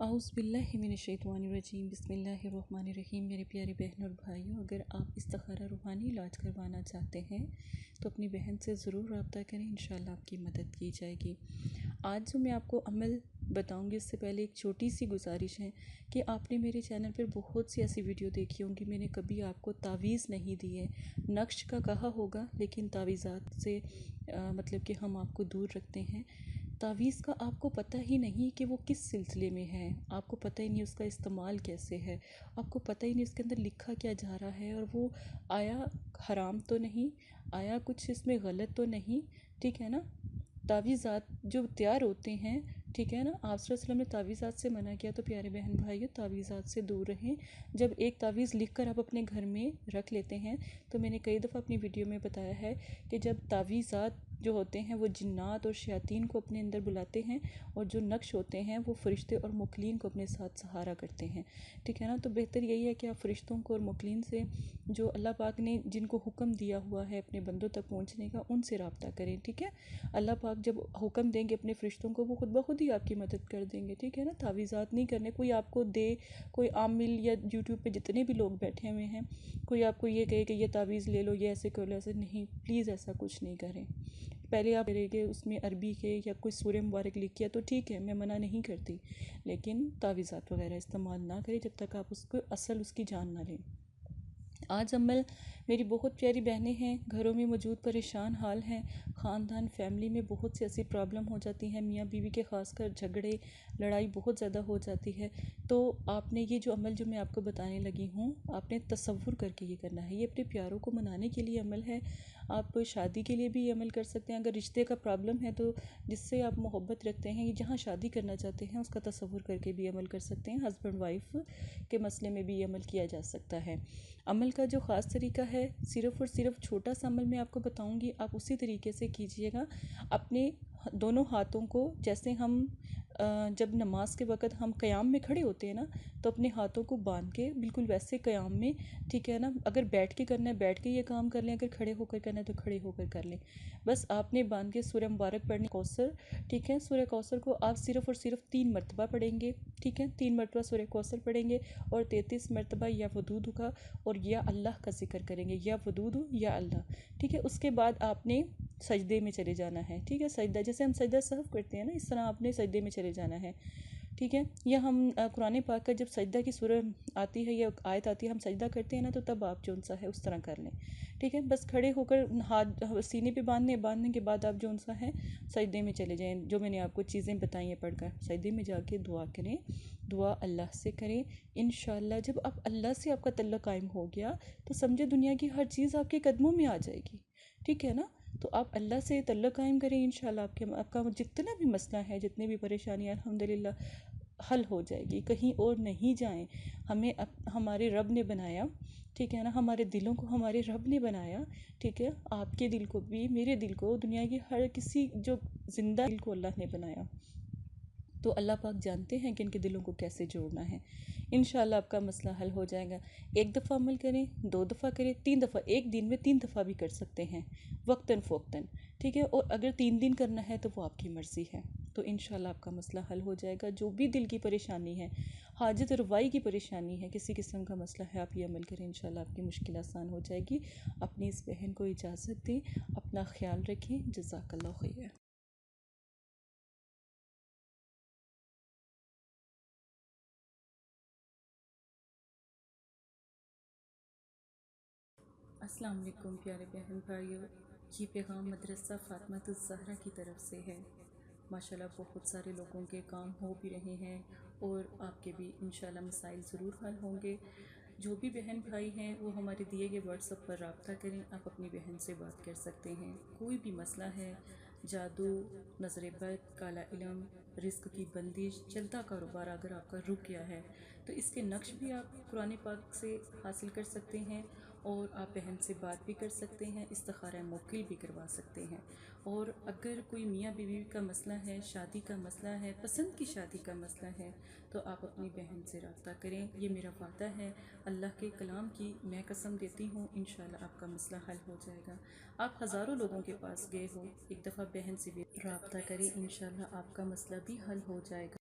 औज़ुबिल्लाहिमिनश्शैतानिर्रजीम बिस्मिल्लाहिर्रहमानिर्रहीम। मेरे प्यारे बहन और भाइयों, अगर आप इस्तिखारा रूहानी इलाज करवाना चाहते हैं तो अपनी बहन से ज़रूर रब्ता करें, इंशाल्लाह आपकी मदद की जाएगी। आज जो मैं आपको अमल बताऊंगी उससे पहले एक छोटी सी गुजारिश है कि आपने मेरे चैनल पर बहुत सी ऐसी वीडियो देखी होंगी, मैंने कभी आपको तावीज़ नहीं दी है। नक्श का कहा होगा लेकिन तावीज़ात से मतलब कि हम आपको दूर रखते हैं। तावीज़ का आपको पता ही नहीं कि वो किस सिलसिले में है, आपको पता ही नहीं उसका इस्तेमाल कैसे है, आपको पता ही नहीं उसके अंदर लिखा क्या जा रहा है, और वो आया हराम तो नहीं, आया कुछ इसमें गलत तो नहीं, ठीक है ना। तावीज़ात जो तैयार होते हैं, ठीक है ना, आप सल्लल्लाहु अलैहि वसल्लम ने तावीज़ात से मना किया, तो प्यारे बहन भाइयों तावीज़ात से दूर रहें। जब एक तावीज़ लिख कर आप अपने घर में रख लेते हैं, तो मैंने कई दफ़ा अपनी वीडियो में बताया है कि जब तावीज़ात जो होते हैं वो जिन्नात और शयातीन को अपने अंदर बुलाते हैं, और जो नक्श होते हैं वो फ़रिश्ते और मुकलीन को अपने साथ सहारा करते हैं, ठीक है ना। तो बेहतर यही है कि आप फ़रिश्तों को और मुकलीन से, जो अल्लाह पाक ने जिनको हुक्म दिया हुआ है अपने बंदों तक पहुँचने का, उनसे रब्ता करें, ठीक है। अल्लाह पाक जब हुक्म देंगे अपने फ़रिश्तों को, वो खुद ब खुद ही आपकी मदद कर देंगे, ठीक है ना। तावीज़ात नहीं करने, कोई आपको दे, कोई आमिल या यूट्यूब पे जितने भी लोग बैठे हुए हैं, कोई आपको ये कहे कि ये तावीज़ ले लो, ये ऐसे कर लो, ऐसे नहीं, प्लीज़ ऐसा कुछ नहीं करें। पहले आप करेंगे उसमें अरबी के या कोई सूर्य मुबारक लिख किया तो ठीक है, मैं मना नहीं करती, लेकिन तावीज़ात वगैरह इस्तेमाल ना करें जब तक आप उसको असल उसकी जान ना लें। आज अमल मेरी बहुत प्यारी बहनें हैं, घरों में मौजूद परेशान हाल हैं, ख़ानदान फैमिली में बहुत सी ऐसी प्रॉब्लम हो जाती हैं, मियाँ बीवी के ख़ासकर झगड़े लड़ाई बहुत ज़्यादा हो जाती है। तो आपने ये जो अमल जो मैं आपको बताने लगी हूँ, आपने तसव्वुर करके ये करना है। ये अपने प्यारों को मनाने के लिए अमल है। आप शादी के लिए भी ये अमल कर सकते हैं, अगर रिश्ते का प्रॉब्लम है तो जिससे आप मोहब्बत रखते हैं, जहाँ शादी करना चाहते हैं उसका तसव्वुर करके भी अमल कर सकते हैं। हस्बैंड वाइफ के मसले में भी ये अमल किया जा सकता है। अमल का जो ख़ास तरीका है, सिर्फ़ और सिर्फ छोटा सा अमल मैं आपको बताऊंगी, आप उसी तरीके से कीजिएगा। अपने दोनों हाथों को, जैसे हम जब नमाज के वक़्त हम क़याम में खड़े होते हैं ना, तो अपने हाथों को बांध के बिल्कुल वैसे क़याम में, ठीक है ना। अगर बैठ के करना है बैठ के ये काम कर लें, अगर खड़े होकर करना है तो खड़े होकर कर लें। बस आपने बांध के सूरह मुबारक पढ़नी कौसर, ठीक है। सूरह कौसर को आप सिर्फ़ और सिर्फ 3 मरतबा पढ़ेंगे, ठीक है। 3 मरतबा सूरह कौसर पढ़ेंगे और 33 मरतबा या वदूद का और या अल्लाह का ज़िक्र करेंगे, या वदूद या अल्लाह, ठीक है। उसके बाद आपने सजदे में चले जाना है, ठीक है। सजदा जैसे हम सजदा सहव करते हैं ना, इस तरह आपने सजदे में चले जाना है, ठीक है। या हम कुरान पाक का जब सजदा की सूरह आती है या आयत आती है, हम सजदा करते हैं ना, तो तब आप जो सा है उस तरह कर लें, ठीक है। बस खड़े होकर हाथ सीने पे बांधने के बाद आप जो सा है सजदे में चले जाएं। जो मैंने आपको चीज़ें बताई हैं पढ़कर, सजदे में जाके दुआ करें, दुआ अल्लाह से करें। इंशाअल्लाह जब आप अल्लाह से आपका तल्लुक़ कायम हो गया तो समझे दुनिया की हर चीज़ आपके कदमों में आ जाएगी, ठीक है ना। तो आप अल्लाह से तल्लुक़ कायम करें, इंशाअल्लाह आपका जितना भी मसला है, जितनी भी परेशानी है, अल्हम्दुलिल्लाह हल हो जाएगी। कहीं और नहीं जाएं, हमें हमारे रब ने बनाया, ठीक है ना। हमारे दिलों को हमारे रब ने बनाया, ठीक है। आपके दिल को भी, मेरे दिल को, दुनिया की हर किसी जो ज़िंदा दिल को अल्लाह ने बनाया। तो अल्लाह पाक जानते हैं कि इनके दिलों को कैसे जोड़ना है। इंशाअल्लाह आपका मसला हल हो जाएगा। एक दफ़ा अमल करें, 2 दफ़ा करें, 3 दफ़ा, एक दिन में 3 दफ़ा भी कर सकते हैं, वक्तन फ़ोक्तन, ठीक है। और अगर 3 दिन करना है तो वो आपकी मर्ज़ी है। तो इंशाअल्लाह आपका मसला हल हो जाएगा। जो भी दिल की परेशानी है, हाजत रवाई की परेशानी है, किसी किस्म का मसला है, आप ये अमल करें, इंशाअल्लाह आपकी मुश्किल आसान हो जाएगी। अपनी इस बहन को इजाज़त दें, अपना ख्याल रखें। जज़ाकल्लाह खैर। अस्सलाम वालेकुम प्यारे बहन भाइयों, ये पैगाम मदरसा फ़ातिमातुज़ ज़हरा की तरफ से है। माशाल्लाह बहुत सारे लोगों के काम हो भी रहे हैं और आपके भी इंशाल्लाह मसाइल ज़रूर हल होंगे। जो भी बहन भाई हैं वो हमारे दिए गए व्हाट्सएप पर रब्ता करें, आप अपनी बहन से बात कर सकते हैं। कोई भी मसला है, जादू, नज़र बद, काला इल्म, रिस्क की बंदिश, चलता कारोबार अगर आपका रुक गया है तो इसके नक्श भी आप कुरान पाक से हासिल कर सकते हैं, और आप बहन से बात भी कर सकते हैं, इस्तिखारा मुवक्किल भी करवा सकते हैं। और अगर कोई मियाँ बीवी का मसला है, शादी का मसला है, पसंद की शादी का मसला है, तो आप अपनी बहन से रब्ता करें। ये मेरा वादा है, अल्लाह के कलाम की मैं कसम देती हूँ, इंशाल्लाह आपका मसला हल हो जाएगा। आप हज़ारों लोगों के पास गए हो, एक दफ़ा बहन से भी रब्ता करें, इंशाल्लाह आपका मसला भी हल हो जाएगा।